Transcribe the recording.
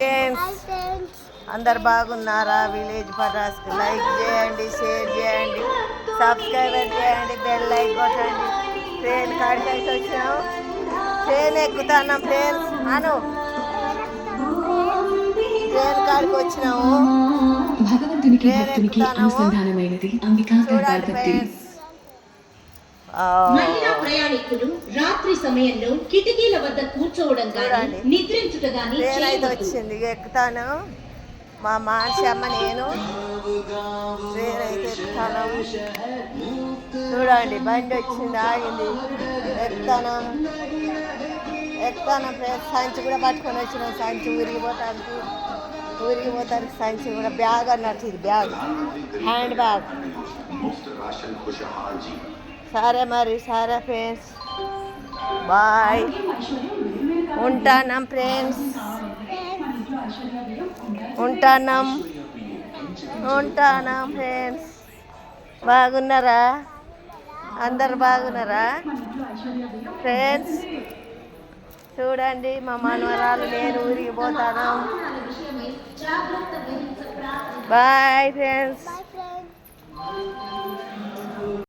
Friends అందరు బాగున్నారా? Village పటాస్కి like చేయండి, షేర్ చేయండి, సబ్స్క్రైబర్ చేయండి, బెల్ లైక్ కొట్టండి. ట్రైన్ కాడికి అయితే వచ్చినాము, ట్రైన్ ఎక్కుతున్నాం ఫ్రెండ్స్. ట్రైన్ కాడికి వచ్చినాము, ట్రైన్ ఎక్కుతున్నాము. చూడండి ఫ్రెండ్స్, మహిళా ప్రయాణికులు రాత్రి సమయంలో కిటికీల వద్ద కూర్చోవడం కానీ నిద్రించుట కానీ ట్రైన్ అయితే వచ్చింది, ఎక్కుతాను. మా మానసమ్మ నేను ట్రైన్ అయితే ఎక్కుతాను. చూడండి బండి వచ్చింది, ఆగింది, ఎక్కుతాను ఫ్రెండ్స్. సంచి కూడా పట్టుకొని వచ్చినాం, సంచి ఊరిగిపోతానికి సంచి కూడా, బ్యాగ్ అన్నట్టు, ఇది బ్యాగ్, హ్యాండ్ బ్యాగ్. సరే ఫ్రెండ్స్, బాయ్, ఉంటానం ఫ్రెండ్స్, ఉంటానం ఫ్రెండ్స్. బాగున్నారా? అందరు బాగున్నారా ఫ్రెండ్స్? చూడండి మా మనవరాలు నేను ఊరికి పోతాను. Bye friends.